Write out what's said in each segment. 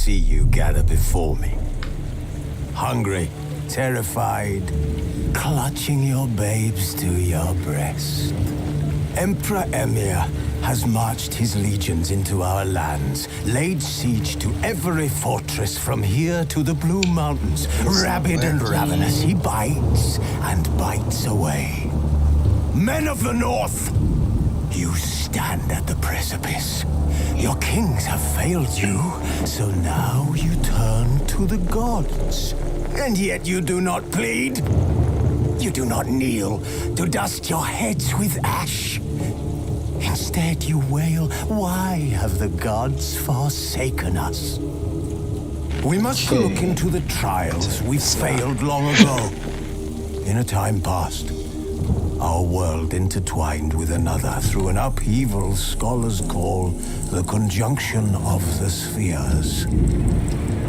see you gather before me. Hungry, terrified, clutching your babes to your breast. Emperor Emir has marched his legions into our lands, laid siege to every fortress from here to the Blue Mountains. Rabid and ravenous, he bites and bites away. Men of the North, you stand at the precipice. Your kings have failed you, so now you turn to the gods. And yet you do not plead. You do not kneel to dust your heads with ash. Instead you wail, why have the gods forsaken us? We must look into the trials we failed long ago. In a time past, our world intertwined with another through an upheaval scholars call the conjunction of the spheres.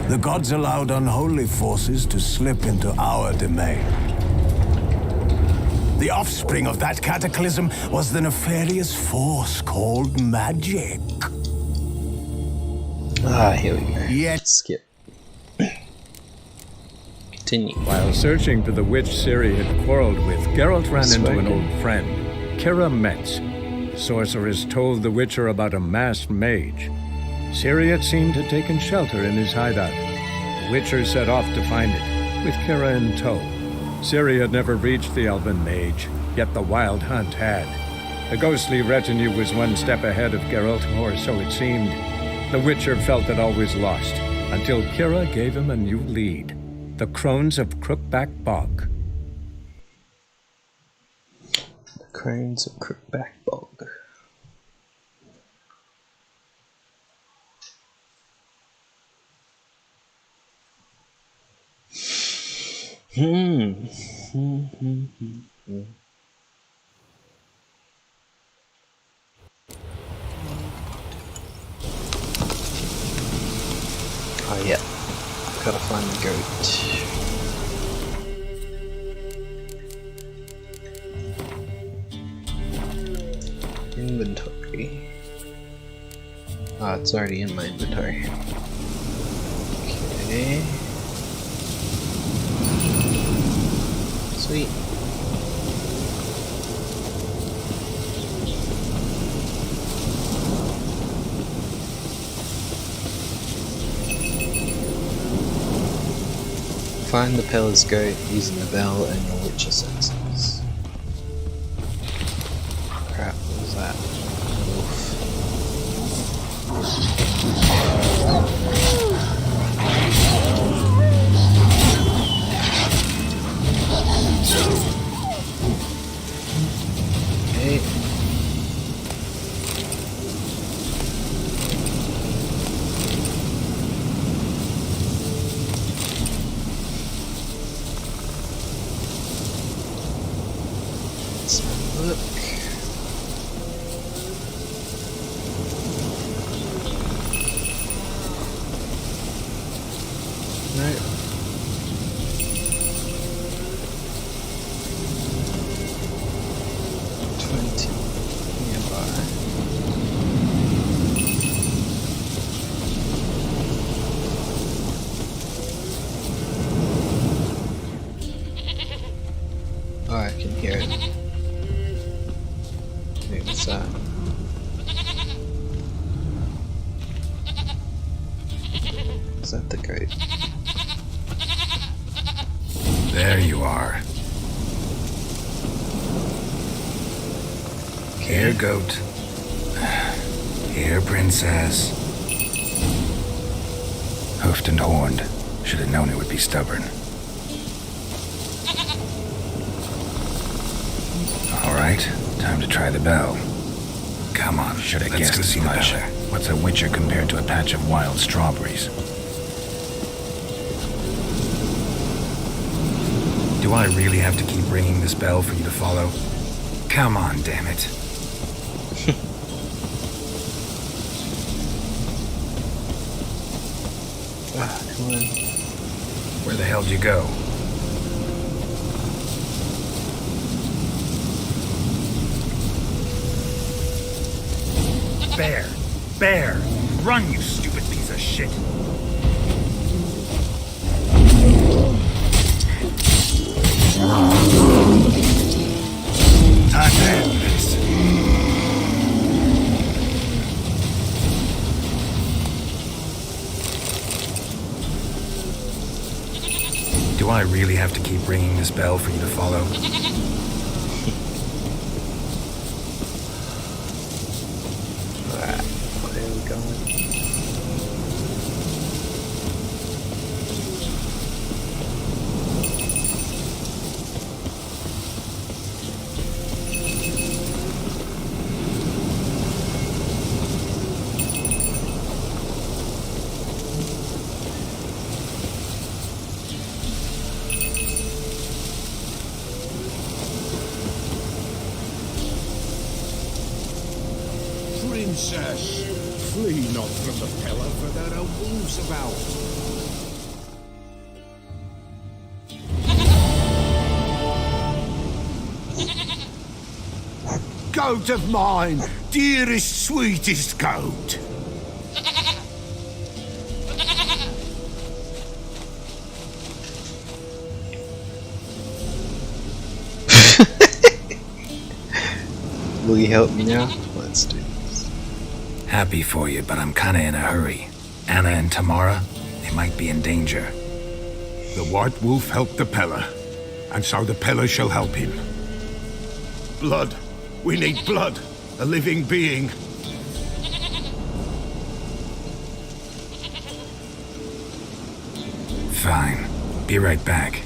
The gods allowed unholy forces to slip into our domain. The offspring of that cataclysm was the nefarious force called magic. Here we go. Yet skip. Continue. While searching for the witch Ciri had quarreled with, Geralt ran into an old friend, Kira Metz. The sorceress told the Witcher about a masked mage. Ciri had seemed to have taken shelter in his hideout. The Witcher set off to find it, with Kira in tow. Ciri had never reached the elven mage, yet the wild hunt had. The ghostly retinue was one step ahead of Geralt, or so it seemed. The Witcher felt it always lost, until Kira gave him a new lead. The Crones of Crookback Bog. The Crones of Crookback Bog. Oh yeah, I've got to find the goat. Inventory. Ah, it's already in my inventory. Okay. Sweet. Find the Pellar's goat using the bell and your Witcher senses. Crap, what was that? Wolf. Okay. Let's have a look. No. Oh, I can hear it. Wait, what's that? Is that the goat? There you are. Here, goat. Here, princess. Hoofed and horned. Should have known it would be stubborn. Alright, time to try the bell. Come on, should have guessed as much. What's a witcher compared to a patch of wild strawberries? Do I really have to keep ringing this bell for you to follow? Come on, damn it. Come on. Where the hell'd you go? Bear! Bear! Run, you stupid piece of shit! Time to end this. Do I really have to keep ringing this bell for you to follow? Where are we going? Princess, flee not from the Pellar, for there are wolves about. Goat of mine, dearest, sweetest goat. Will you help me now? Let's do this. Happy for you, but I'm kinda in a hurry. Anna and Tamara, they might be in danger. The White Wolf helped the Pellar, and so the Pellar shall help him. Blood. We need blood. A living being. Fine. Be right back.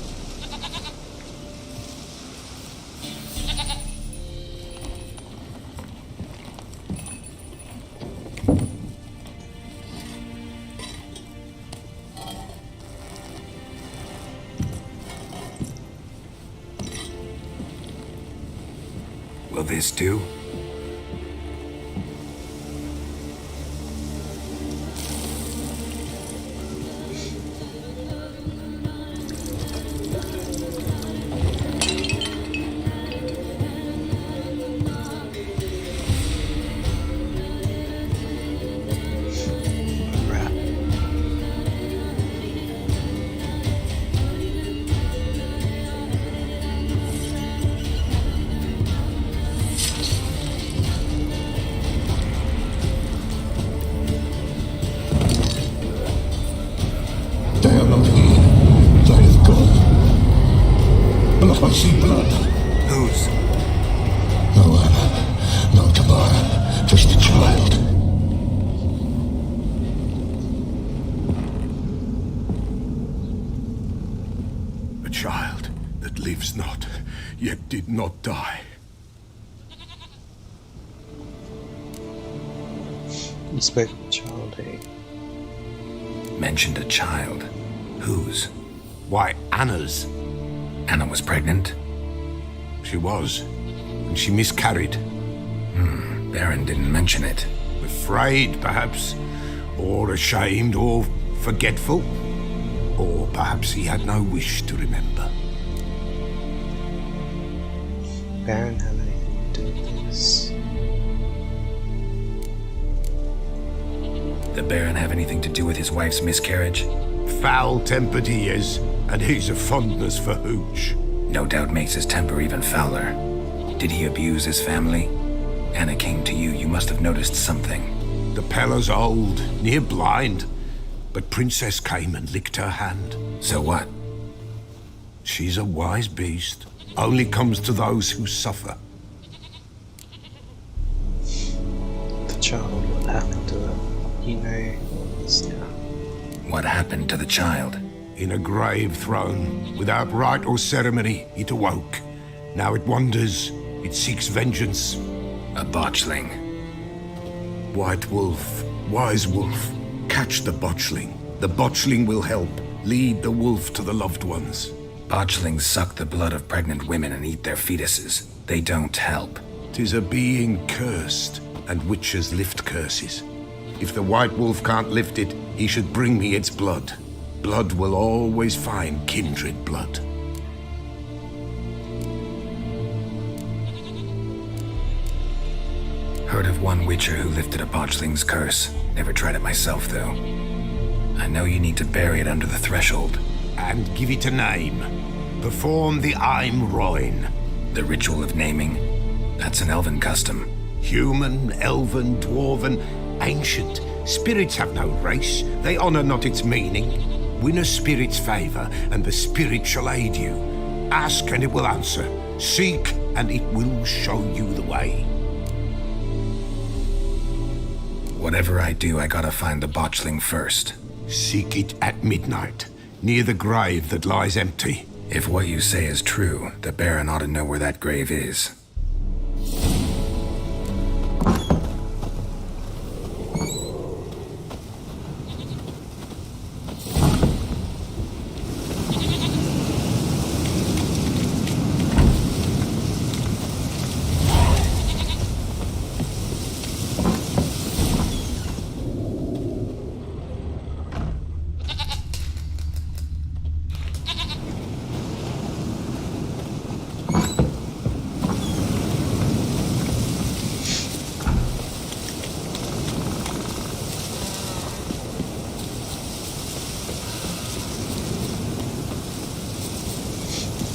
Will this do? They are not here. They have gone. But I see blood. Whose? No Anna, no Tamara, just a child. A child that lives not, yet did not die. You spoke of a child, eh? Mentioned a child. Whose? Why, Anna's. Anna was pregnant? She was, and she miscarried. Baron didn't mention it. Afraid, perhaps, or ashamed, or forgetful. Or perhaps he had no wish to remember. Baron have anything to do with this? The Baron have anything to do with his wife's miscarriage? Foul-tempered he is, and he's a fondness for hooch. No doubt makes his temper even fouler. Did he abuse his family? Anna came to you, you must have noticed something. The Pellar's old, near blind, but Princess came and licked her hand. So what? She's a wise beast, only comes to those who suffer. The child, what happened to her? You know all this now. What happened to the child? In a grave thrown, without rite or ceremony, it awoke. Now it wanders, it seeks vengeance. A botchling. White Wolf, Wise Wolf, catch the botchling. The botchling will help, lead the wolf to the loved ones. Botchlings suck the blood of pregnant women and eat their fetuses. They don't help. 'Tis a being cursed, and witches lift curses. If the White Wolf can't lift it, he should bring me its blood. Blood will always find kindred blood. Heard of one witcher who lifted a botchling's curse. Never tried it myself, though. I know you need to bury it under the threshold. And give it a name. Perform the I'm Roin. The ritual of naming? That's an elven custom. Human, elven, dwarven, ancient. Spirits have no race. They honor not its meaning. Win a spirit's favor, and the spirit shall aid you. Ask, and it will answer. Seek, and it will show you the way. Whatever I do, I gotta find the botchling first. Seek it at midnight, near the grave that lies empty. If what you say is true, the Baron ought to know where that grave is.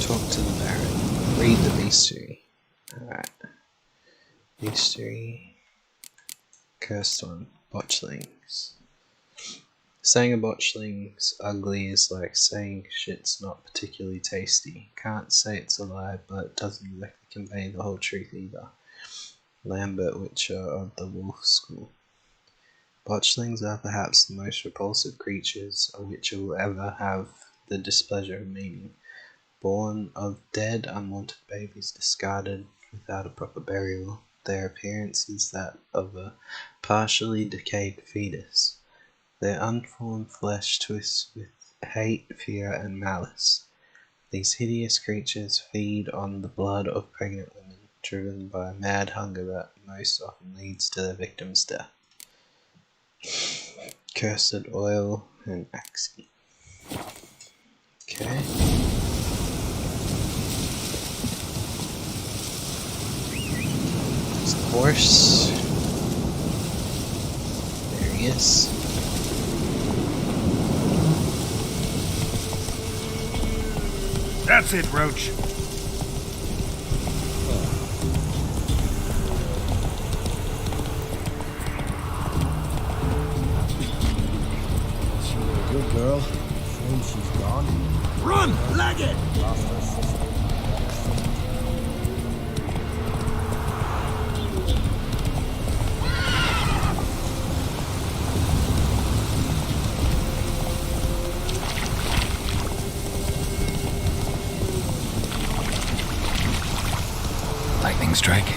Talk to the Baron. Read the bestiary. Alright. Bestiary. Cursed one. Botchlings. Saying a botchling's ugly is like saying shit's not particularly tasty. Can't say it's a lie, but it doesn't exactly convey the whole truth either. Lambert Witcher of the Wolf School. Botchlings are perhaps the most repulsive creatures a Witcher will ever have the displeasure of meeting. Born of dead, unwanted babies discarded without a proper burial, their appearance is that of a partially decayed fetus. Their unformed flesh twists with hate, fear, and malice. These hideous creatures feed on the blood of pregnant women, driven by a mad hunger that most often leads to their victim's death. Cursed oil and axi. Okay. There's the horse. There he is. That's it, Roach. Good girl. Shame she's gone. Run! Leg it! Lost her sister. Lightning strike?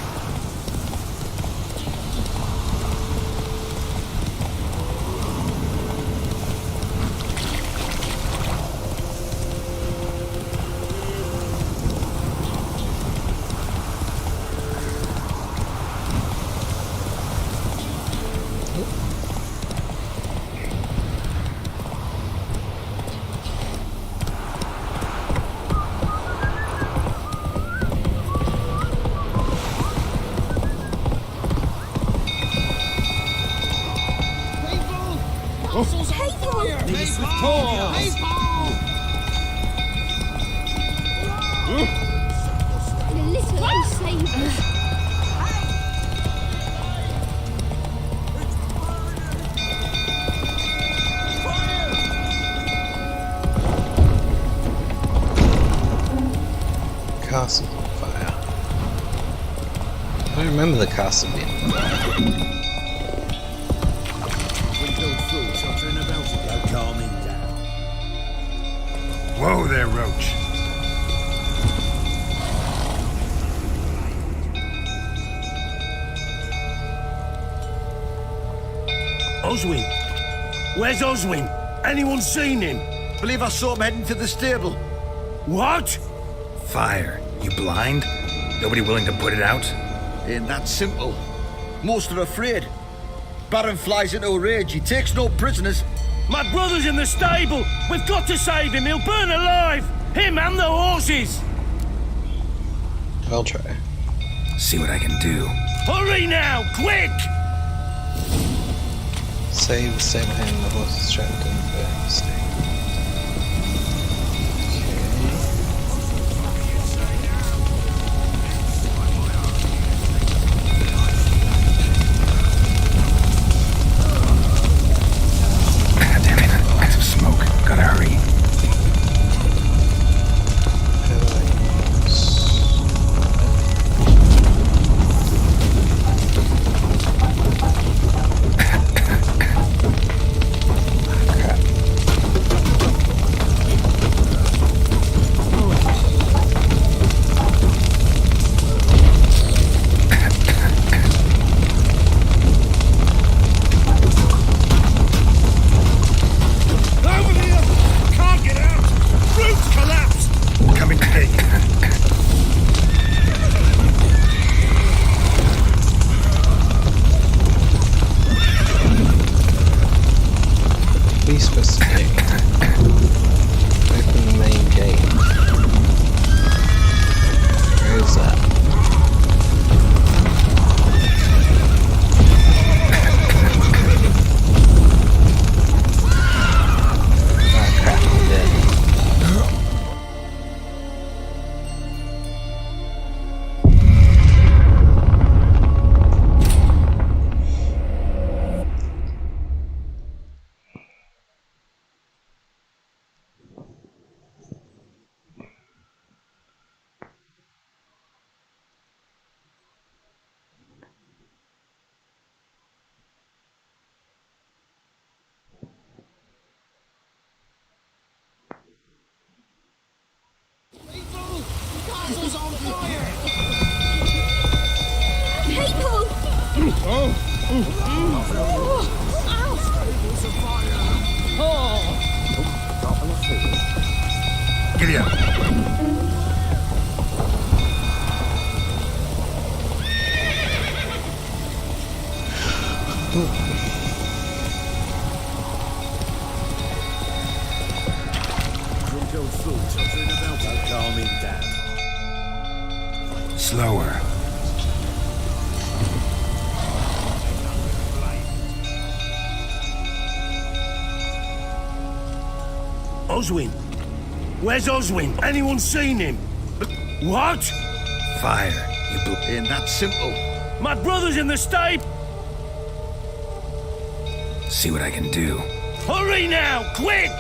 Castle on fire. I don't remember the castle being on fire. Whoa there, Roach. Oswin? Where's Oswin? Anyone seen him? Believe I saw him heading to the stable. What? Fire. You blind? Nobody willing to put it out? Ain't that simple. Most are afraid. Baron flies into a rage. He takes no prisoners. My brother's in the stable. We've got to save him. He'll burn alive. Him and the horses. I'll try. See what I can do. Hurry now, quick! Save the stable hand and the horses trapped in the burning stable. Okay. supposed to do? Open the main gate. Where is that? Ah crap, I'm dead. Giddy up. Slower. Oswin? Where's Oswin? Anyone seen him? What? Fire. Ain't that simple. My brother's in the stable. See what I can do. Hurry now, quick!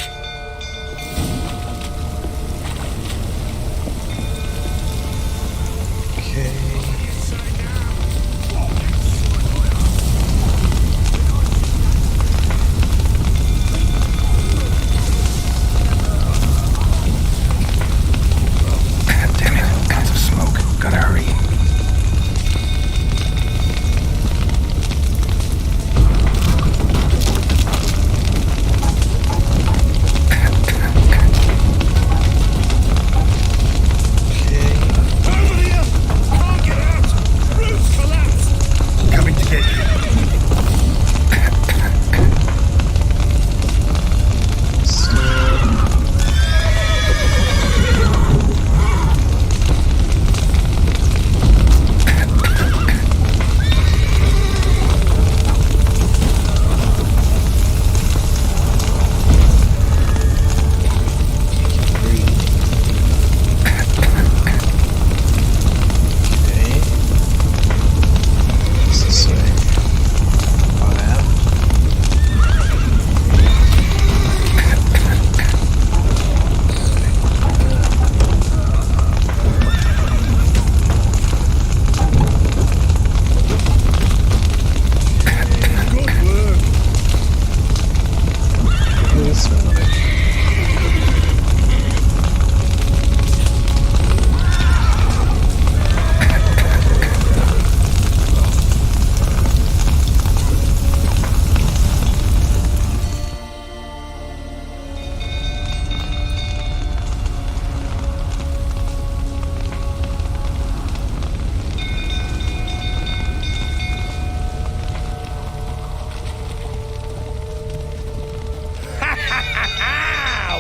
Okay. Damn it, tons of smoke. Gotta hurry. Coming to get you.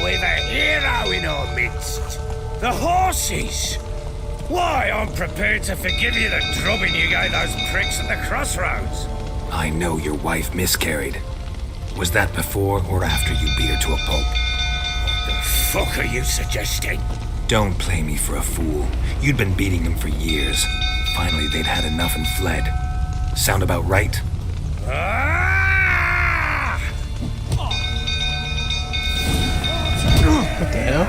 We've a hero in our midst. The horses. Why, I'm prepared to forgive you the drubbing you gave those pricks at the crossroads. I know your wife miscarried. Was that before or after you beat her to a pulp? What the fuck are you suggesting? Don't play me for a fool. You'd been beating them for years. Finally, they'd had enough and fled. Sound about right? Ah! What the hell?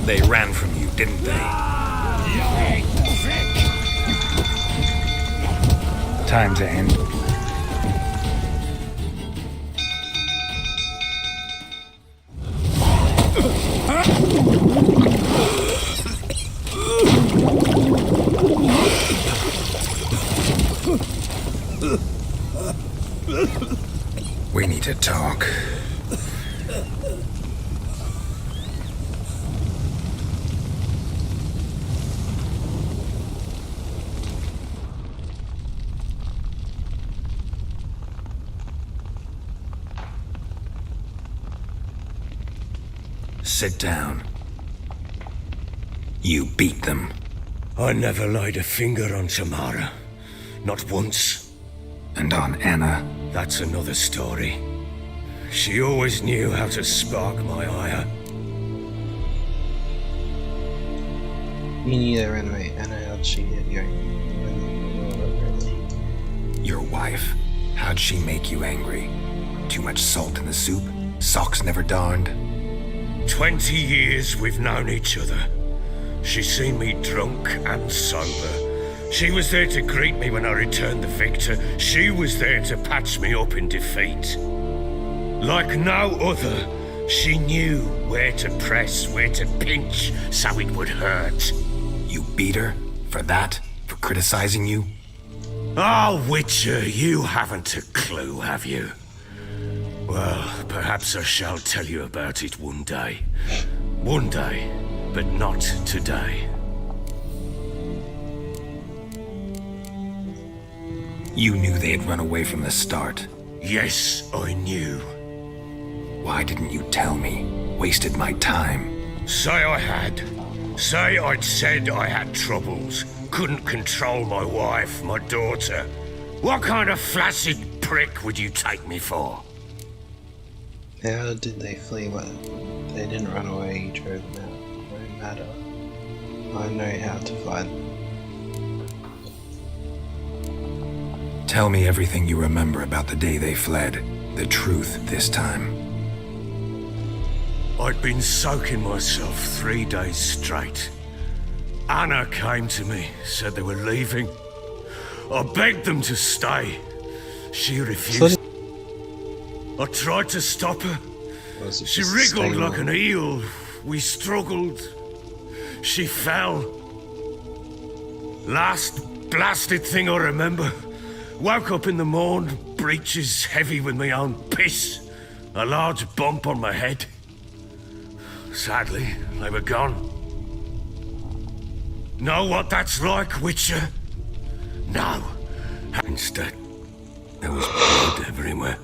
They ran from you, didn't they? Time to end. We need to talk. Sit down. You beat them. I never laid a finger on Tamara. Not once. And on Anna? That's another story. She always knew how to spark my ire. You knew they ran away. Anna, how'd she get you? Your wife. How'd she make you angry? Too much salt in the soup? Socks never darned? 20 years we've known each other. She's seen me drunk and sober. She was there to greet me when I returned the victor. She was there to patch me up in defeat. Like no other, she knew where to press, where to pinch, so it would hurt. You beat her? For that? For criticizing you? Oh, Witcher, you haven't a clue, have you? Well, perhaps I shall tell you about it one day. One day, but not today. You knew they had run away from the start. Yes, I knew. Why didn't you tell me? Wasted my time. Say I had. Say I'd said I had troubles. Couldn't control my wife, my daughter. What kind of flaccid prick would you take me for? How did they flee? Well, they didn't run away, you drove them out. No matter. I know how to find them. Tell me everything you remember about the day they fled. The truth this time. I'd been soaking myself 3 days straight. Anna came to me, said they were leaving. I begged them to stay. She refused. I tried to stop her. She wriggled like an eel. We struggled. She fell. Last blasted thing I remember. Woke up in the morn, breeches heavy with my own piss. A large bump on my head. Sadly, they were gone. Know what that's like, Witcher? No. Instead, there was blood everywhere.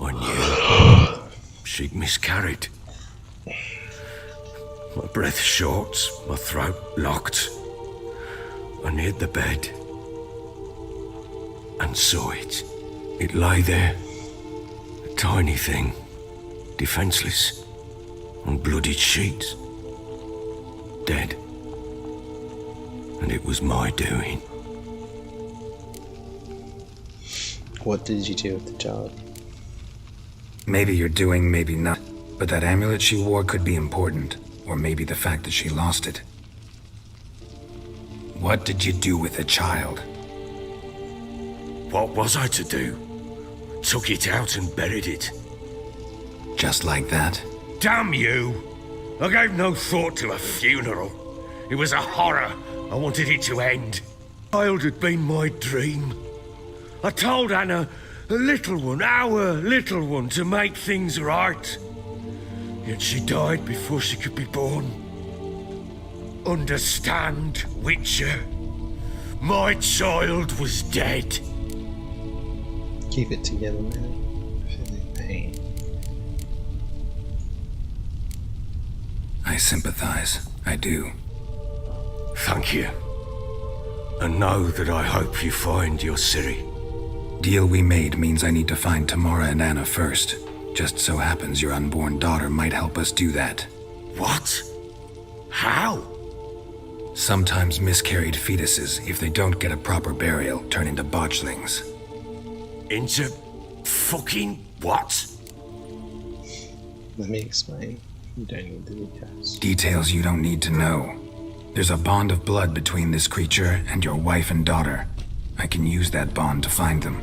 I knew she'd miscarried. My breath short, my throat locked. I neared the bed and saw it. It lay there, a tiny thing, defenseless, on bloodied sheets, dead. And it was my doing. What did you do with the child? Maybe you're doing, maybe not. But that amulet she wore could be important. Or maybe the fact that she lost it. What did you do with the child? What was I to do? Took it out and buried it. Just like that? Damn you! I gave no thought to a funeral. It was a horror. I wanted it to end. Child had been my dream. I told Anna, a little one, our little one, to make things right. Yet she died before she could be born. Understand, Witcher? My child was dead. Keep it together, man. Feeling pain. I sympathize. I do. Thank you. And know that I hope you find your Ciri. Deal we made means I need to find Tamara and Anna first. Just so happens your unborn daughter might help us do that. What? How? Sometimes miscarried fetuses, if they don't get a proper burial, turn into botchlings. Into fucking what? Let me explain. You don't need the details. Details you don't need to know. There's a bond of blood between this creature and your wife and daughter. I can use that bond to find them.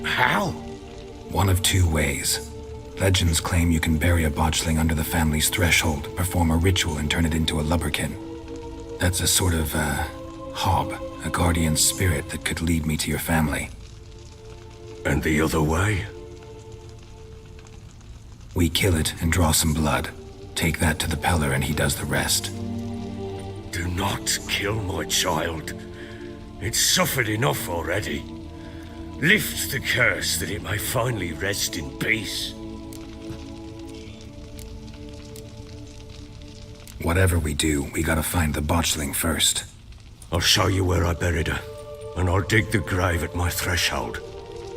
How? One of two ways. Legends claim you can bury a botchling under the family's threshold, perform a ritual, and turn it into a lubberkin. That's a sort of, hob, a guardian spirit that could lead me to your family. And the other way? We kill it and draw some blood. Take that to the PELLAR and he does the rest. Do not kill my child. It's suffered enough already. Lift the curse that it may finally rest in peace. Whatever we do, we gotta find the botchling first. I'll show you where I buried her, and I'll dig the grave at my threshold.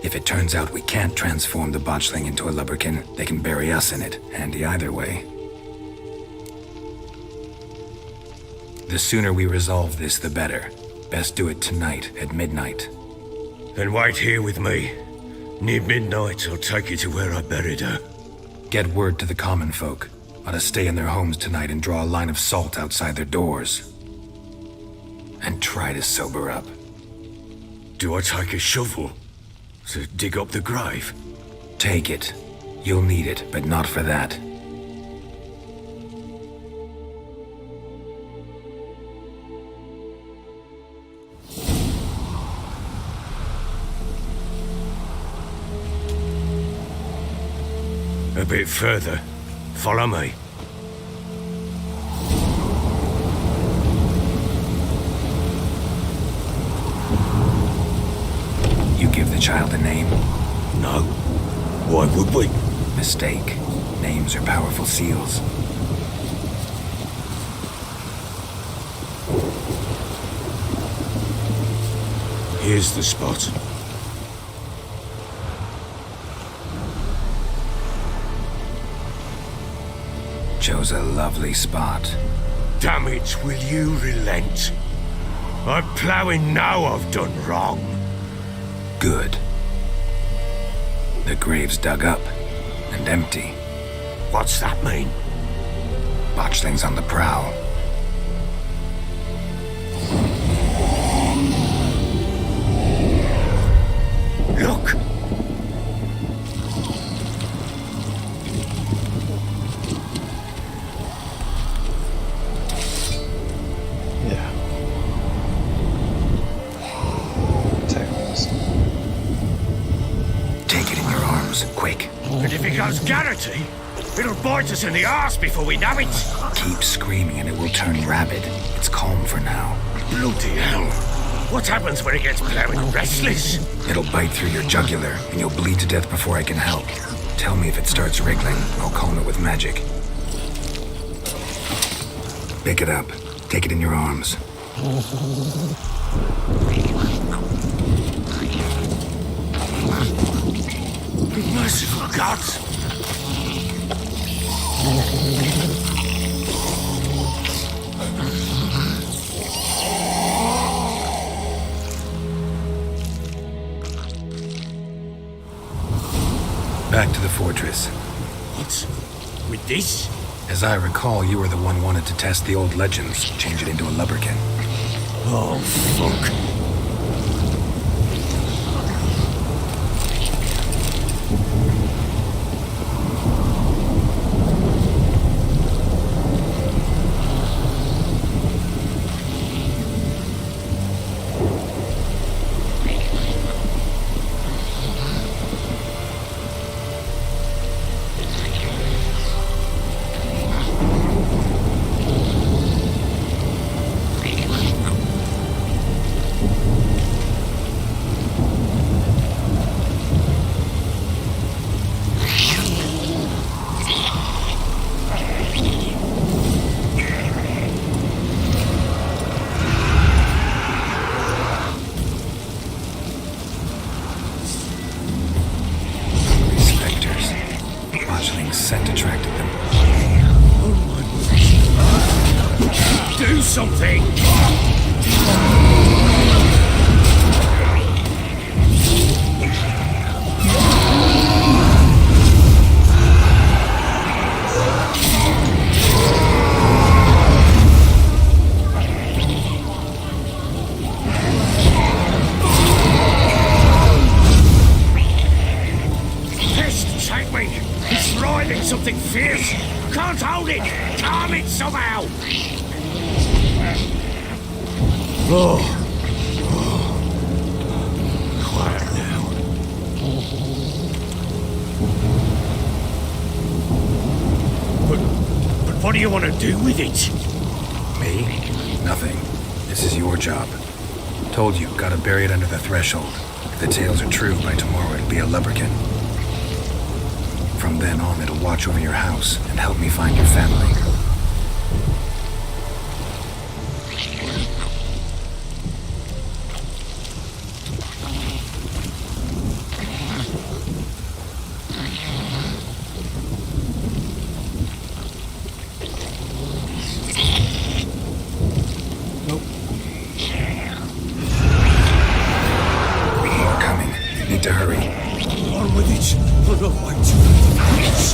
If it turns out we can't transform the botchling into a lubberkin, they can bury us in it. Handy either way. The sooner we resolve this, the better. Best do it tonight, at midnight. Then wait here with me. Near midnight, I'll take you to where I buried her. Get word to the common folk. Ought to stay in their homes tonight and draw a line of salt outside their doors. And try to sober up. Do I take a shovel to dig up the grave? Take it. You'll need it, but not for that. A bit further. Follow me. You give the child a name? No. Why would we? Mistake. Names are powerful seals. Here's the spot. Chose a lovely spot. Damn it, will you relent? I'm ploughing now I've done wrong. Good. The grave's dug up and empty. What's that mean? Botchling's on the prowl. Look! Yeah. Tackles. Take it in your arms, quick. And if it goes Garrity, it'll bite us in the arse before we know it. Keep screaming and it will turn rabid. It's calm for now. Bloody hell. What happens when it gets ploughing restless? It'll bite through your jugular and you'll bleed to death before I can help. Tell me if it starts wriggling. I'll calm it with magic. Pick it up. Take it in your arms. Merciful gods! Back to the fortress. What? With this? As I recall, you were the one wanted to test the old legends, change it into a lubberkin. Oh, fuck. Scent attracted them. Do something! Pest, take me! It's writhing something fierce! Can't hold it! Calm it somehow! Oh. Quiet now. But what do you want to do with it? Me? Nothing. This is your job. Told you, gotta bury it under the threshold. If the tales are true, by tomorrow it'll be a lubberkin. From then on, it'll watch over your house and help me find your family. to hurry. On with it, or not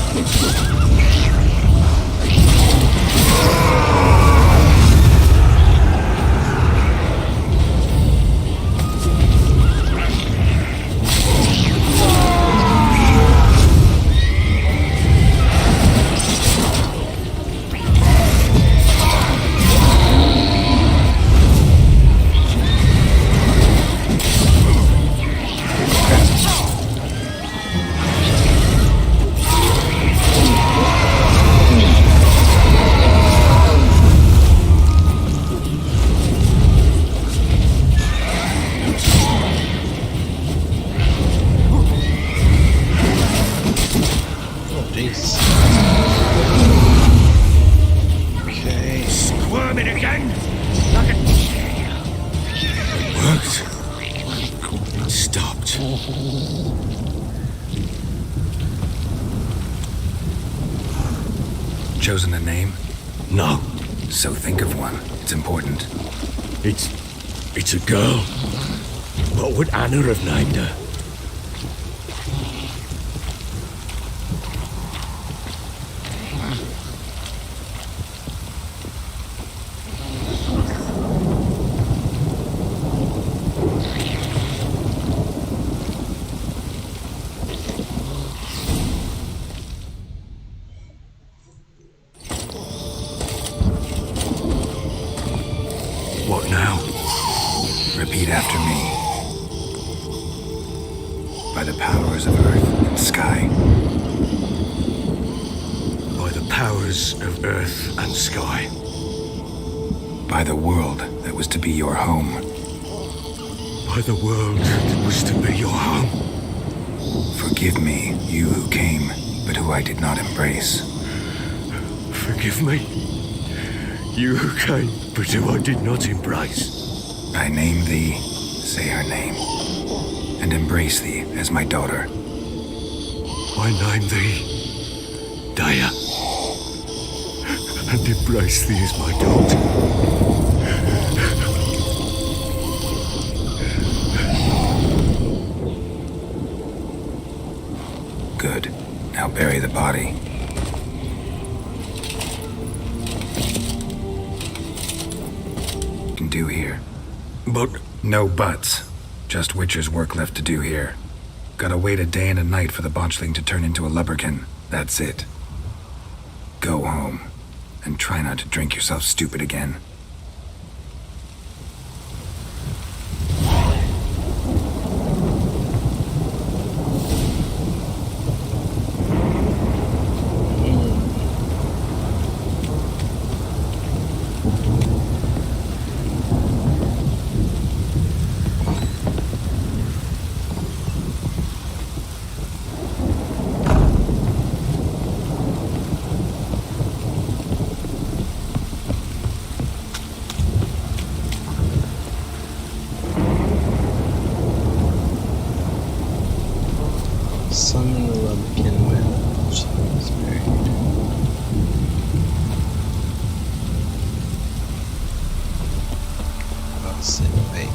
Jeez. Okay. Squirming again? It worked. It stopped. Chosen a name? No, So think of one. It's important. it's a girl. What would Anna have named her? What now? Repeat after me. By the powers of earth and sky. By the powers of earth and sky. By the world that was to be your home. By the world that was to be your home. Forgive me, you who came, but who I did not embrace. Forgive me. You who came, but who I did not embrace. I name thee, say her name, and embrace thee as my daughter. I name thee Daya, and embrace thee as my daughter. Good. Now bury the body. Can do here. But No buts. Just Witcher's work left to do here. Gotta wait a day and a night for the botchling to turn into a lubberkin. That's it. Go home. And try not to drink yourself stupid again. Summon the Lubkin where the botchling is buried. I'll sit and wait.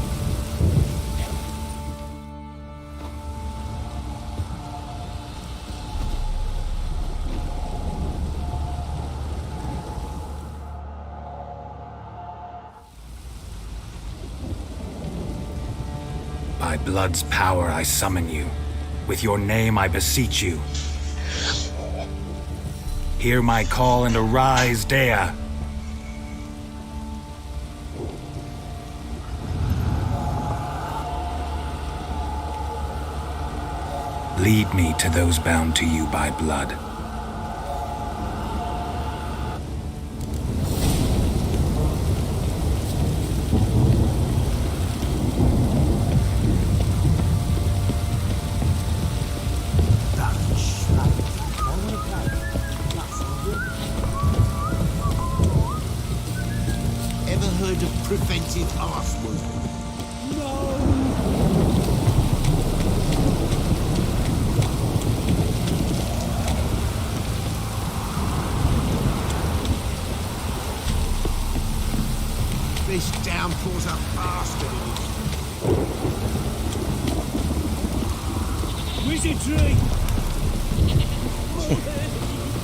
By blood's power I summon you. With your name I beseech you. Hear my call and arise, Dea. Lead me to those bound to you by blood. Ever heard of preventive arsewound? This downpour's a bastard. Empty tree!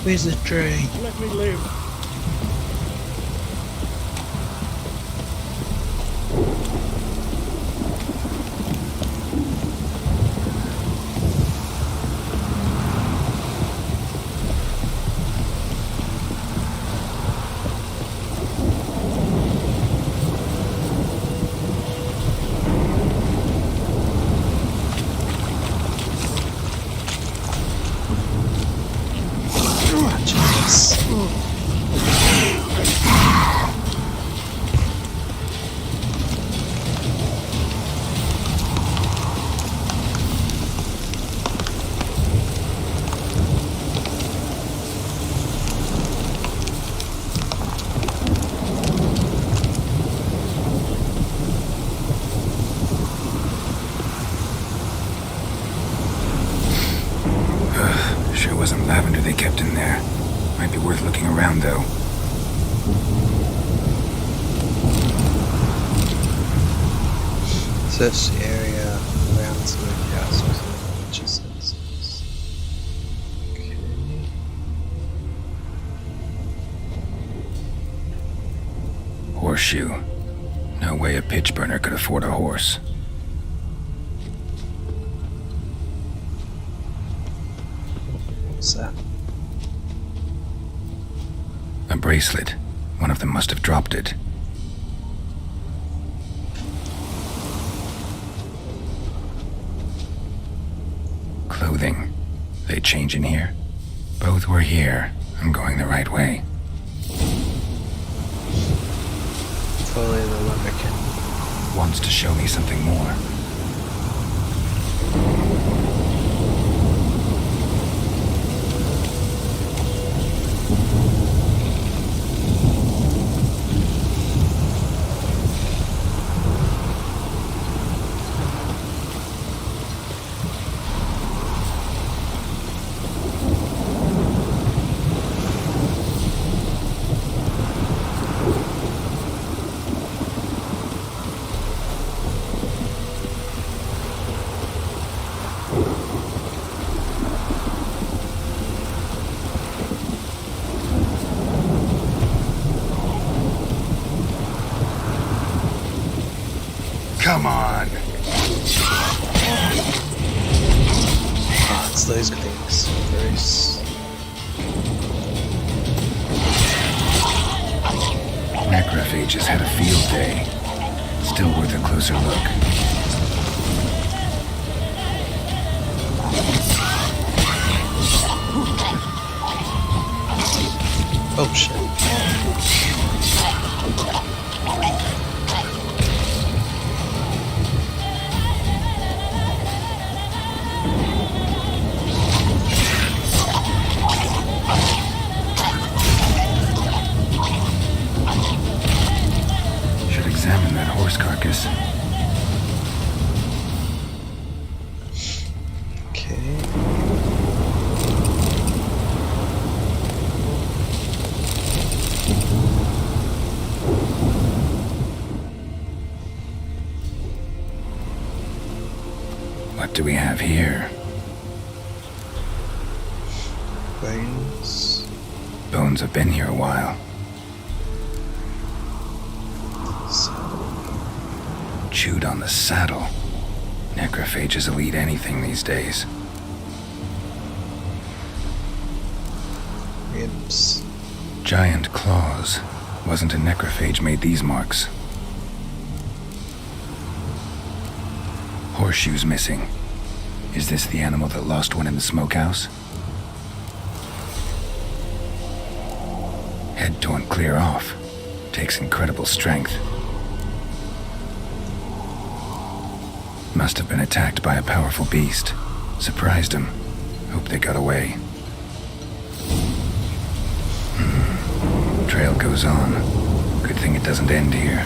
Where's the tree? Let me live. Sure wasn't lavender they kept in there. Might be worth looking around, though. Search the area around the castles and nature senses. Okay. Horseshoe. No way a pitch burner could afford a horse. What's that? A bracelet. One of them must have dropped it. Clothing. They change in here? Both were here. I'm going the right way. Follow the lumberkin. Wants to show me something more. Come on! Oh, it's those things. Bruce. Necrophages had a field day. Still worth a closer look. Oh shit. Should examine that horse carcass. Okay. What do we have here? Bones. Bones have been here a while. Chewed on the saddle. Necrophages will eat anything these days. Ribs. Giant claws. Wasn't a necrophage made these marks. Horseshoes missing. Is this the animal that lost one in the smokehouse? Head torn clear off. Takes incredible strength. Must have been attacked by a powerful beast. Surprised him. Hope they got away. Trail goes on. Good thing it doesn't end here.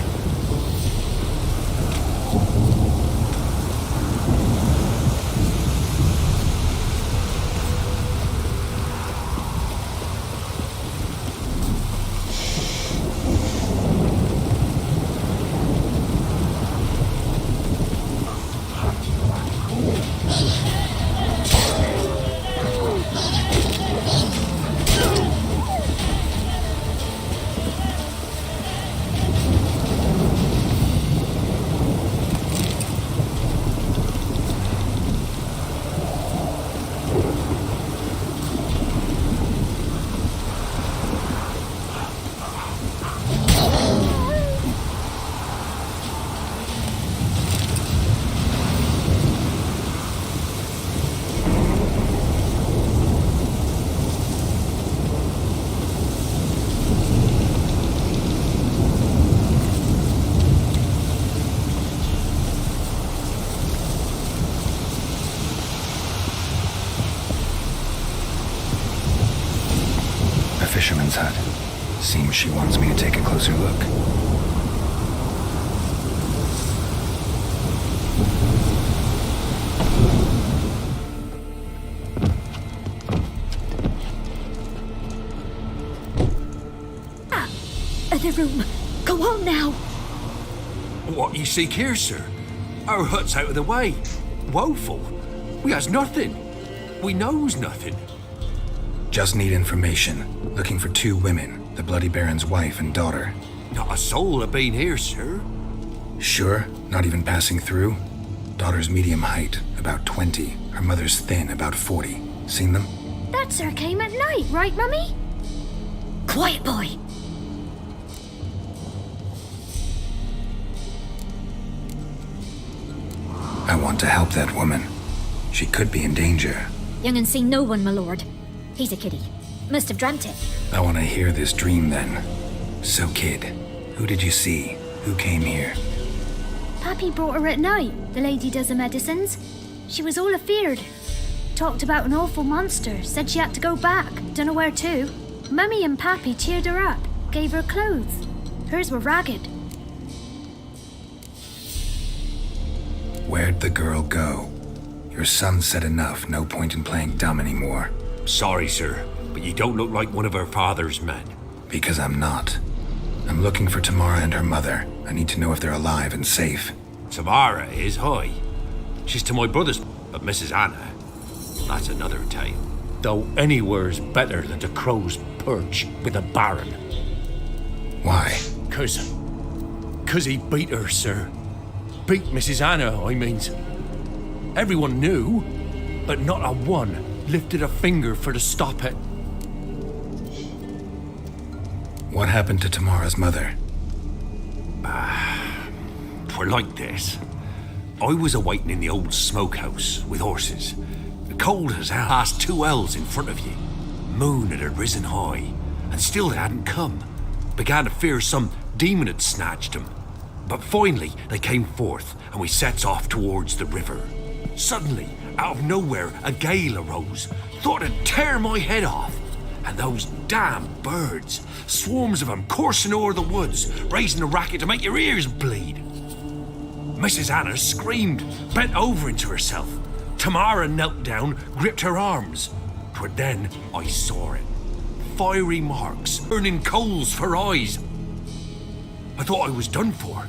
woman's hut. Seems she wants me to take a closer look. Other room. Go on now. What you seek here, sir? Our hut's out of the way. Woeful. We has nothing. We knows nothing. Just need information. Looking for 2 women, the Bloody Baron's wife and daughter. Not a soul have been here, sir. Sure? Not even passing through? Daughter's medium height, about 20. Her mother's thin, about 40. Seen them? That sir came at night, right, Mummy? Quiet, boy. I want to help that woman. She could be in danger. Young and seen no one, my lord. He's a kiddie. Must have dreamt it. I want to hear this dream then. So, kid, who did you see? Who came here? Pappy brought her at night, the lady does the medicines. She was all afeared. Talked about an awful monster, said she had to go back, dunno where to. Mummy and Pappy cheered her up, gave her clothes. Hers were ragged. Where'd the girl go? Your son said enough, no point in playing dumb anymore. Sorry, sir, but you don't look like one of her father's men. Because I'm not. I'm looking for Tamara and her mother. I need to know if they're alive and safe. Tamara is high. She's to my brother's, but Mrs. Anna, that's another tale. Though anywhere's better than the crow's perch with a baron. Why? Cause he beat her, sir. Beat Mrs. Anna, I means. Everyone knew, but not a one lifted a finger for to stop it. What happened to Tamara's mother? Twere like this. I was awaiting in the old smokehouse with horses. Cold as hell, past 2 ells in front of ye. Moon had risen high, and still they hadn't come. Began to fear some demon had snatched them. But finally, they came forth, and we sets off towards the river. Suddenly, out of nowhere, a gale arose. Thought it'd tear my head off. And those damn birds, swarms of them coursing o'er the woods, raising a racket to make your ears bleed. Mrs. Anna screamed, bent over into herself. Tamara knelt down, gripped her arms. But then I saw it. Fiery marks, burning coals for eyes. I thought I was done for.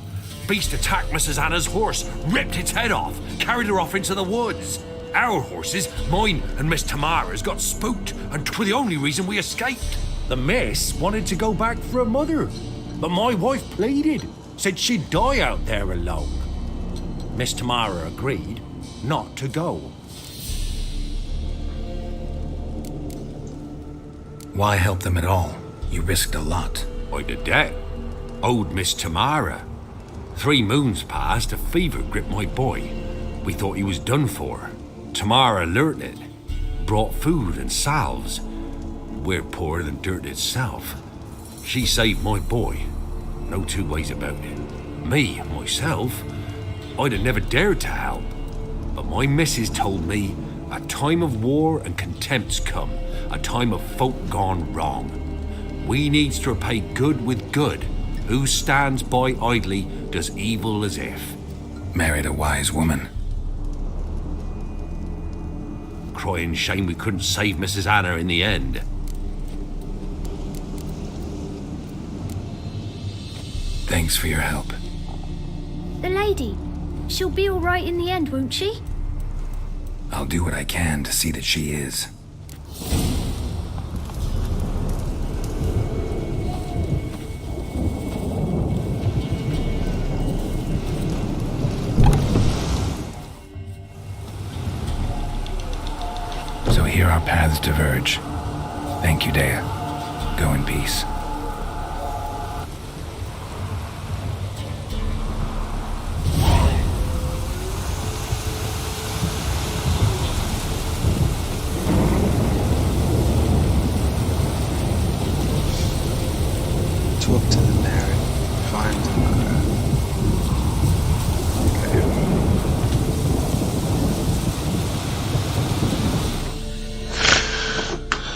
Beast attacked Mrs. Anna's horse, ripped its head off, carried her off into the woods. Our horses, mine and Miss Tamara's, got spooked, and 'twere the only reason we escaped. The miss wanted to go back for her mother, but my wife pleaded, said she'd die out there alone. Miss Tamara agreed not to go. Why help them at all? You risked a lot. I'd a debt. Owed Miss Tamara. 3 moons passed, a fever gripped my boy. We thought he was done for. Tamara learnt it. Brought food and salves. We're poorer than dirt itself. She saved my boy. No 2 ways about it. Me, myself, I'd have never dared to help. But my missus told me a time of war and contempt's come. A time of folk gone wrong. We needs to repay good with good. Who stands by idly does evil as if. Married a wise woman. Crying shame we couldn't save Mrs. Anna in the end. Thanks for your help. The lady. She'll be all right in the end, won't she? I'll do what I can to see that she is. So here our paths diverge. Thank you, Dea. Go in peace. Talk to the Baron. Find Tamara. Okay.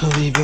I'll be back.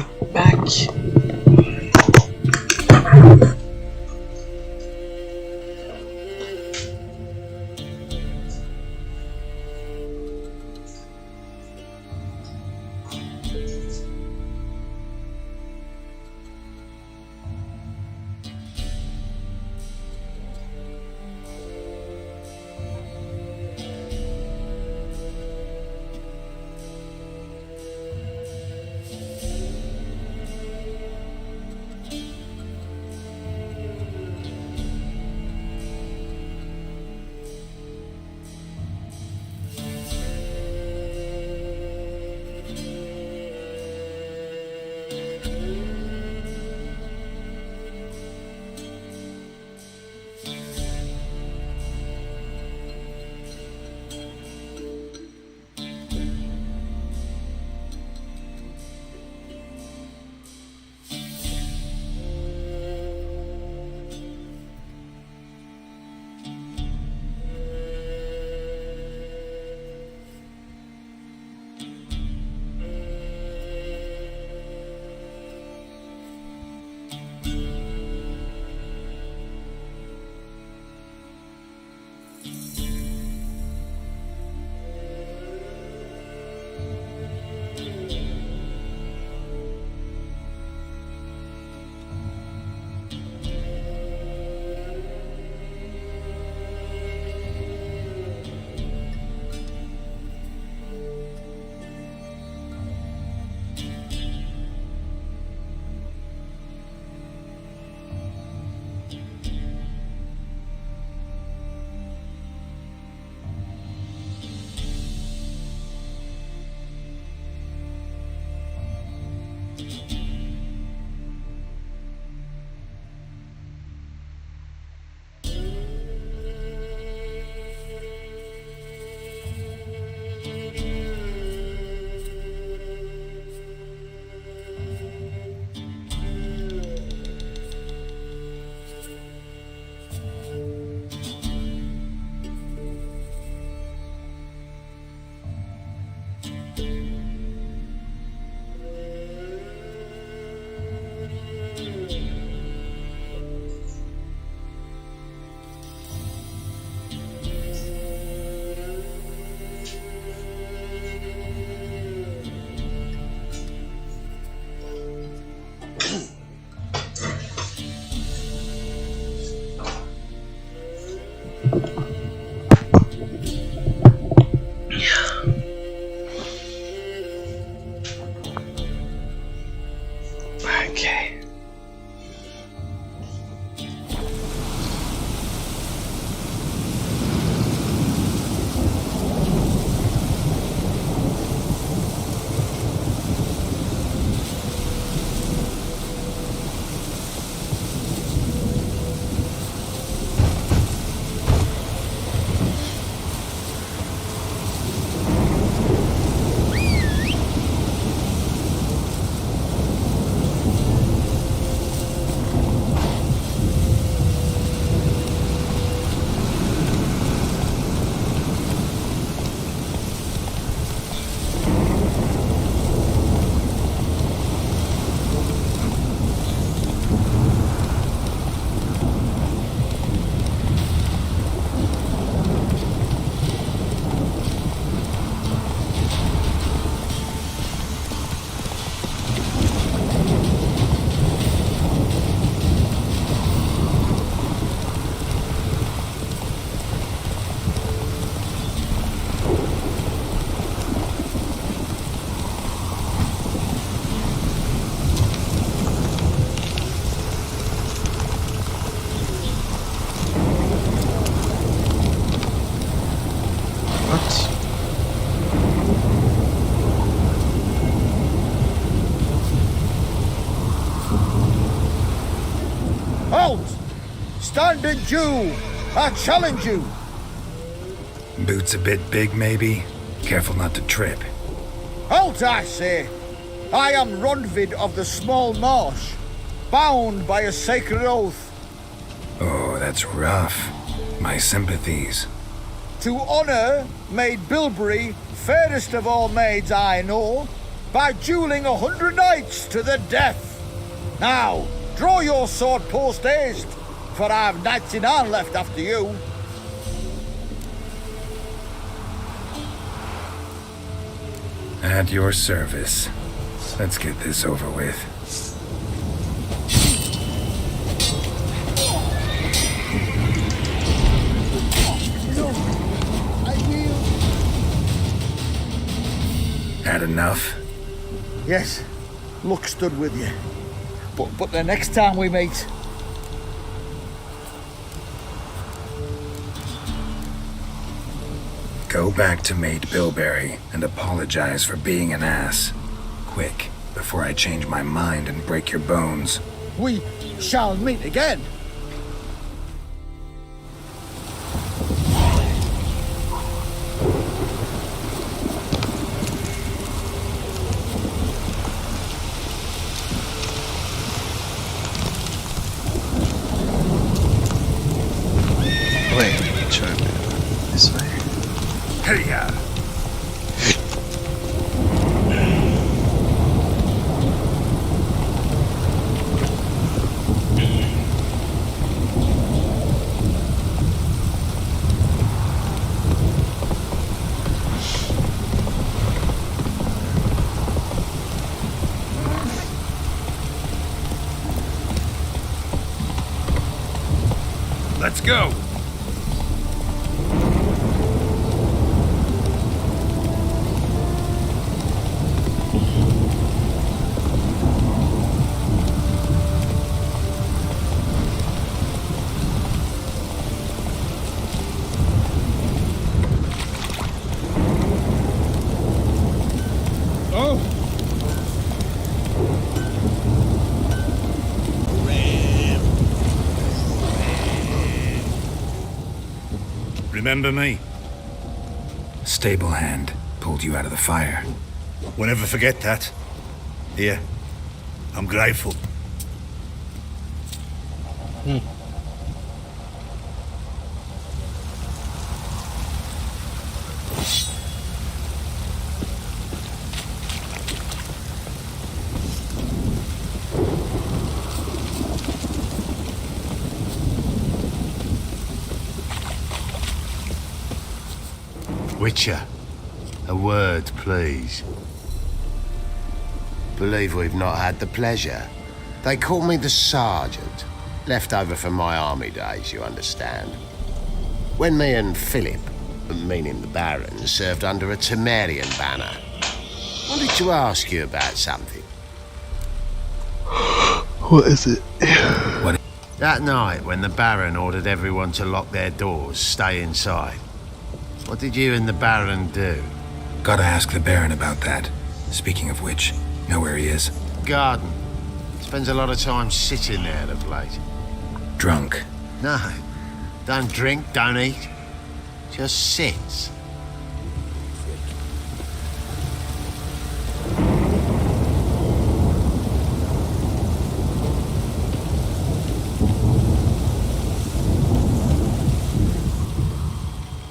What? Halt! Standard Jew! I challenge you! Boots a bit big, maybe? Careful not to trip. Halt, I say! I am Ronvid of the Small Marsh, bound by a sacred oath. Oh, that's rough. My sympathies. To honor Maid Bilberry, fairest of all maids I know, by dueling 100 knights to the death. Now, draw your sword post haste, for I've 99 left after you. At your service. Let's get this over with. Had enough? Yes, luck stood with you. But the next time we meet... Go back to Maid Bilberry and apologize for being an ass. Quick, before I change my mind and break your bones. We shall meet again. Wait, try this way. Hey-ya! Let's go! Remember me? Stable hand pulled you out of the fire. We'll never forget that. Here, I'm grateful. Witcher, a word, please. Believe we've not had the pleasure. They call me the Sergeant. Left over from my army days, you understand. When me and Philip, meaning the Baron, served under a Temerian banner. Wanted to ask you about something. What is it? That night when the Baron ordered everyone to lock their doors, stay inside. What did you and the Baron do? Gotta ask the Baron about that. Speaking of which, know where he is? Garden. Spends a lot of time sitting there of late. Drunk. No. Don't drink, don't eat. Just sits.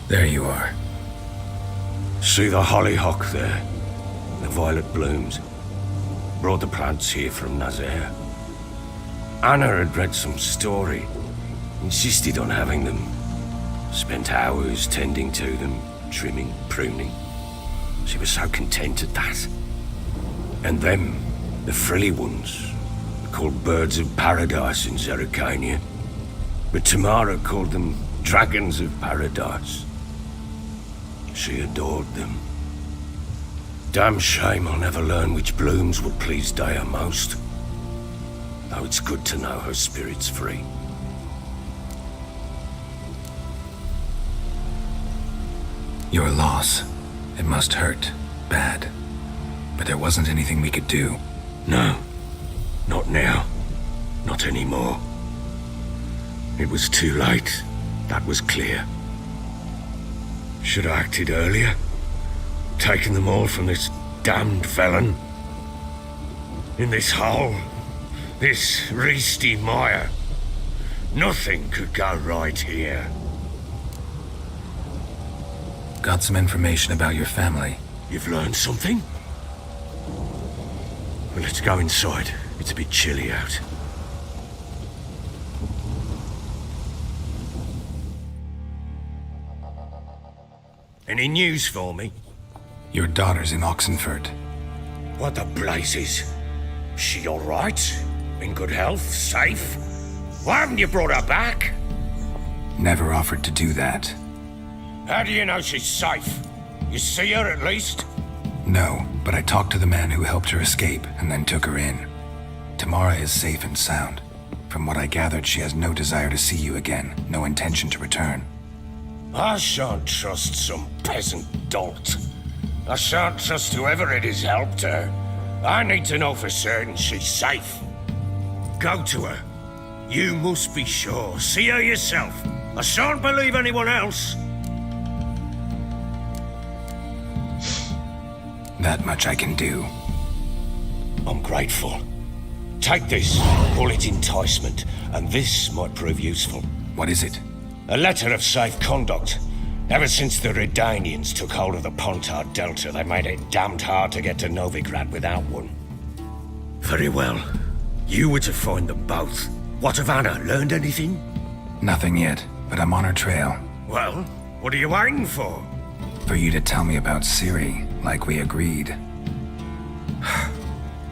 There you are. See the hollyhock there? The violet blooms. Brought the plants here from Nazaire. Anna had read some story. Insisted on having them. Spent hours tending to them, trimming, pruning. She was so content at that. And them, the frilly ones, called birds of paradise in Zerrikania. But Tamara called them dragons of paradise. She adored them. Damn shame I'll never learn which blooms would please Dea most. Though it's good to know her spirit's free. Your loss. It must hurt. Bad. But there wasn't anything we could do. No. Not now. Not anymore. It was too late. That was clear. Should have acted earlier. Taken them all from this damned felon. In this hole. This reesty mire. Nothing could go right here. Got some information about your family. You've learned something? Well, let's go inside. It's a bit chilly out. Any news for me? Your daughter's in Oxenford. What the blazes? She all right? In good health? Safe? Why haven't you brought her back? Never offered to do that. How do you know she's safe? You see her at least? No, but I talked to the man who helped her escape and then took her in. Tamara is safe and sound. From what I gathered, she has no desire to see you again, no intention to return. I shan't trust some peasant dolt. I shan't trust whoever it is helped her. I need to know for certain she's safe. Go to her. You must be sure. See her yourself. I shan't believe anyone else. That much I can do. I'm grateful. Take this. Call it enticement, and this might prove useful. What is it? A letter of safe conduct. Ever since the Redanians took hold of the Pontard Delta, they made it damned hard to get to Novigrad without one. Very well. You were to find them both. What of Anna? Learned anything? Nothing yet, but I'm on her trail. Well, what are you waiting for? For you to tell me about Ciri, like we agreed.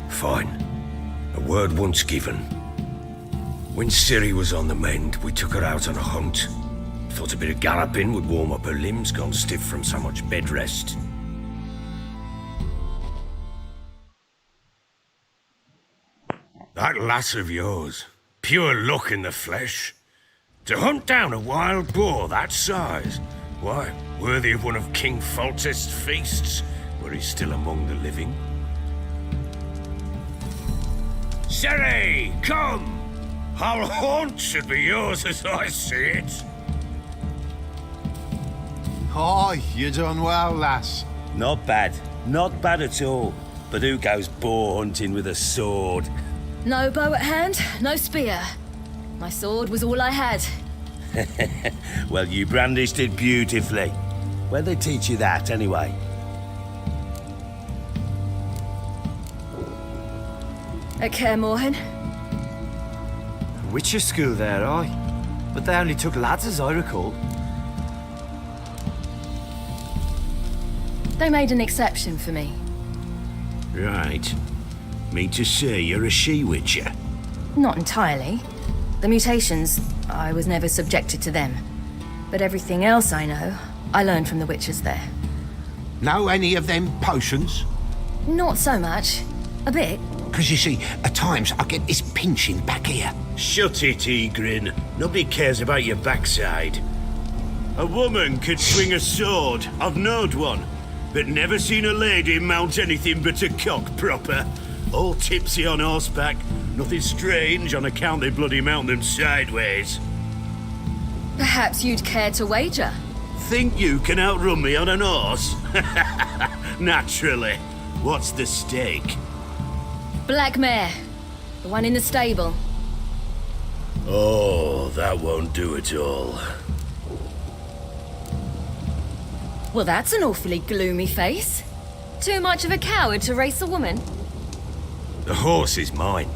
Fine. A word once given. When Ciri was on the mend, we took her out on a hunt. Thought a bit of galloping would warm up her limbs, gone stiff from so much bed rest. That lass of yours, pure luck in the flesh. To hunt down a wild boar that size, why, worthy of one of King Foltest's feasts, were he still among the living. Ciri, come! Our haunt should be yours as I see it. Aye, you done well, lass. Not bad. Not bad at all. But who goes boar hunting with a sword? No bow at hand, no spear. My sword was all I had. Well, you brandished it beautifully. Where'd they teach you that, anyway? At Kaer Morhen. Witcher school there, aye. But they only took lads, as I recall. They made an exception for me. Right. Mean to say you're a she-witcher? Not entirely. The mutations, I was never subjected to them. But everything else I know, I learned from the witches there. Know any of them potions? Not so much. A bit. Because you see, at times I get this pinching back here. Shut it, Egrin. Nobody cares about your backside. A woman could swing a sword. I've knowed one. But never seen a lady mount anything but a cock proper. All tipsy on horseback. Nothing strange on account they bloody mount them sideways. Perhaps you'd care to wager? Think you can outrun me on an horse? Naturally. What's the stake? Black mare. The one in the stable. Oh, that won't do it all. Well, that's an awfully gloomy face. Too much of a coward to race a woman? The horse is mine.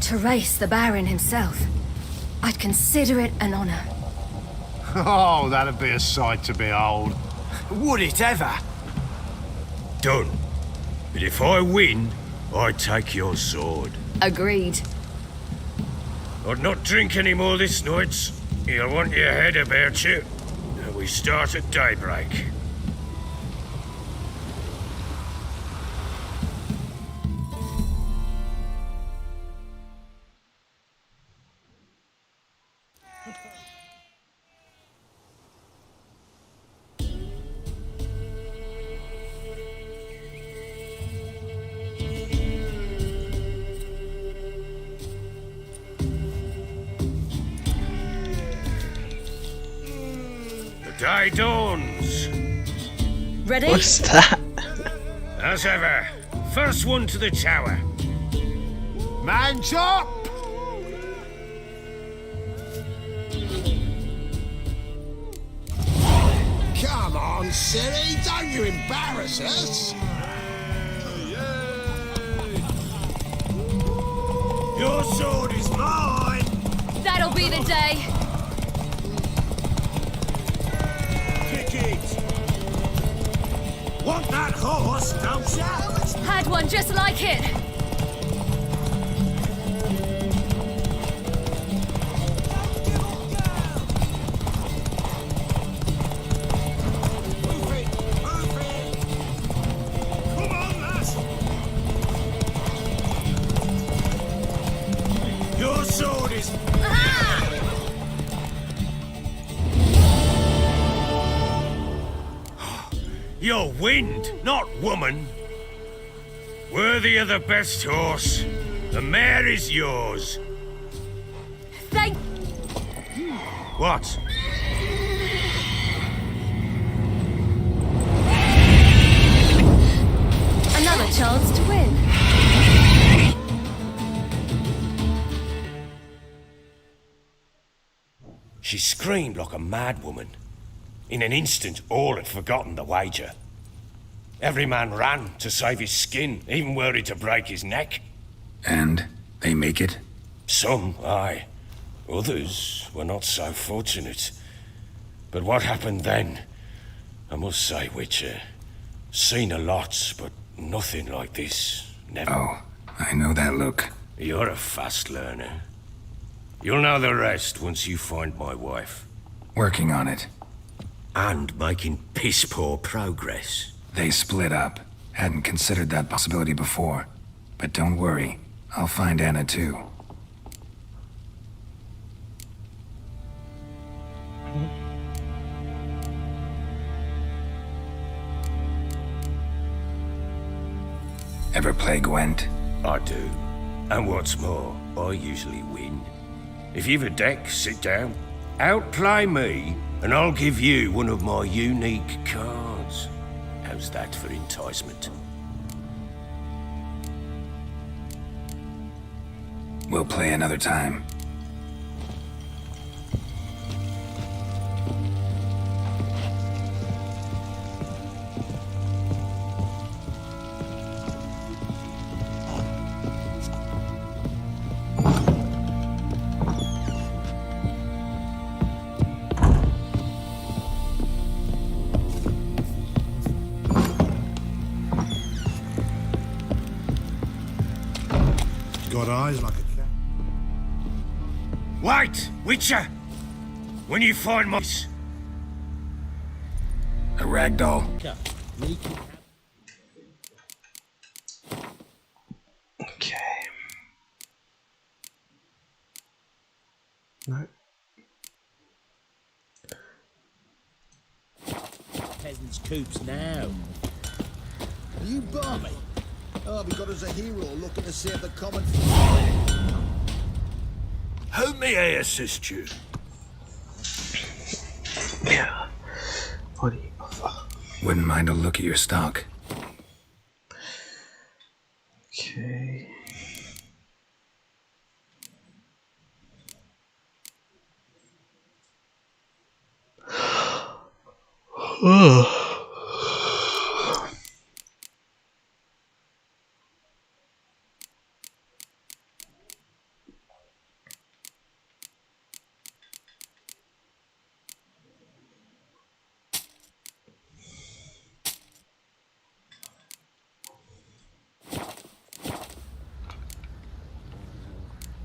To race the Baron himself. I'd consider it an honor. Oh, that'd be a sight to behold. Would it ever? Done. But if I win, I take your sword. Agreed. I'd not drink any more this night. You'll want your head about you. And we start at daybreak. Day dawns. Ready? What's that? As ever, first one to the tower. Man's up! Come on, Siri, don't you embarrass us! Your sword is mine! That'll be the day. Kick it! Want that horse, don't you? Had one just like it. Come on, lass! Your sword is... You're wind, not woman. Worthy of the best horse. The mare is yours. Thank... What? Another chance to win. She screamed like a mad woman. In an instant, all had forgotten the wager. Every man ran to save his skin, even worried to break his neck. And they make it? Some, aye. Others were not so fortunate. But what happened then? I must say, Witcher, seen a lot, but nothing like this. Never. Oh, I know that look. You're a fast learner. You'll know the rest once you find my wife. Working on it. And making piss-poor progress. They split up. Hadn't considered that possibility before. But don't worry, I'll find Anna too. Ever play Gwent? I do. And what's more, I usually win. If you've a deck, sit down. Outplay me, and I'll give you one of my unique cards. How's that for enticement? We'll play another time. Got eyes like a cat. Wait, Witcher! When you find my... A ragdoll. Okay. No. Peasants' coops now. Are you balmy? Oh, we got us a hero looking to save the common... How may I assist you? Yeah. What do you offer? Wouldn't mind a look at your stock. Okay.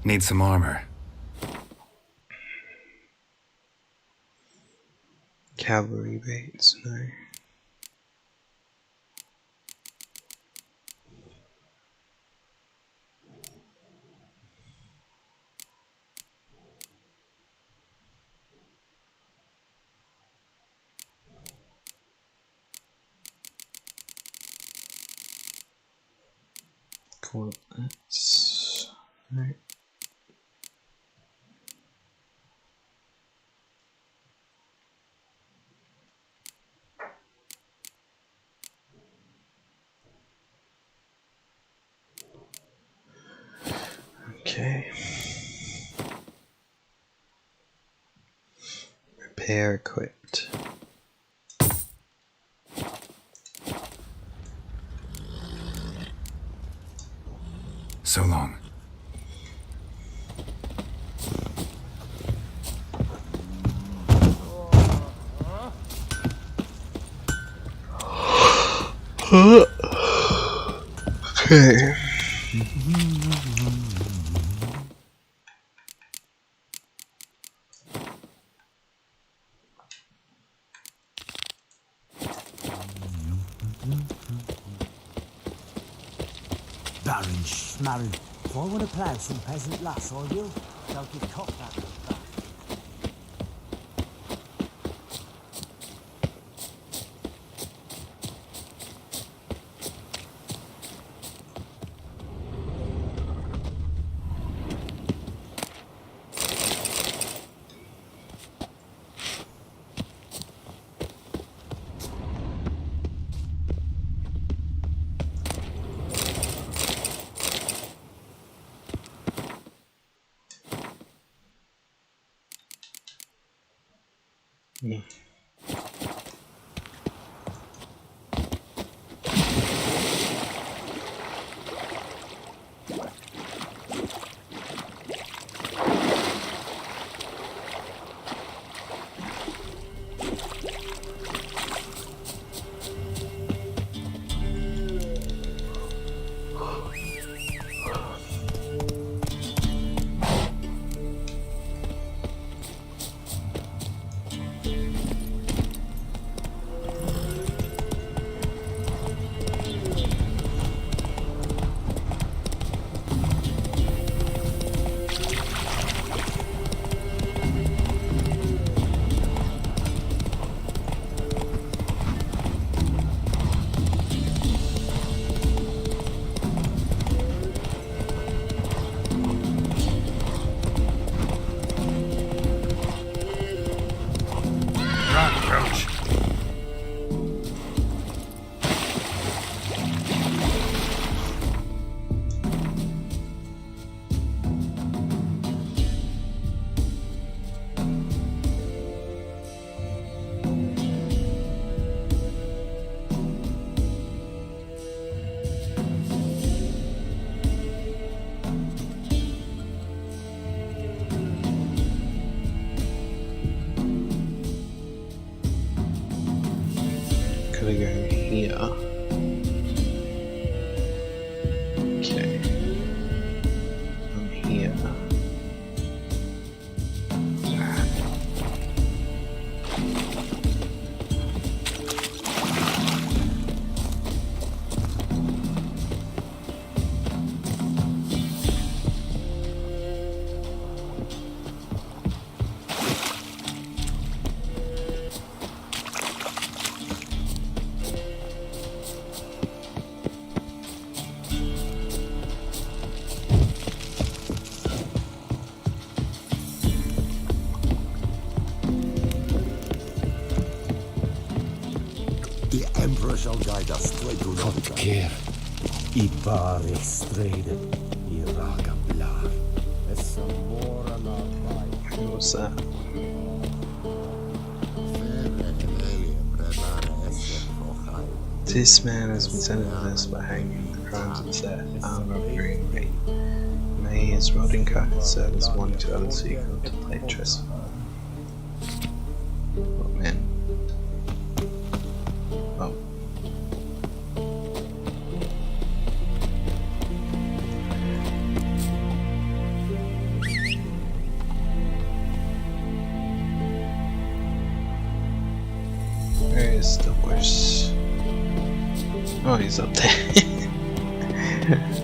Need some armor. Cavalry baits, no. Coordinates, no. Repair equipped. So long. Okay. Baron Schmarren, if I want to plough some peasant lass, I will. They'll give cock that look back. Gotta go here. Okay. From here. The Emperor shall guide us straight to the Keer, I bare streden, I raga blar. Es mora la vai. What's that? This man has been sentenced by hanging the crimes of theft, armed robbery, and rape. May his rotting carcass serve as warning to others who contemplate trespass. Oh man. Oh. Where is the horse? Oh, he's up there.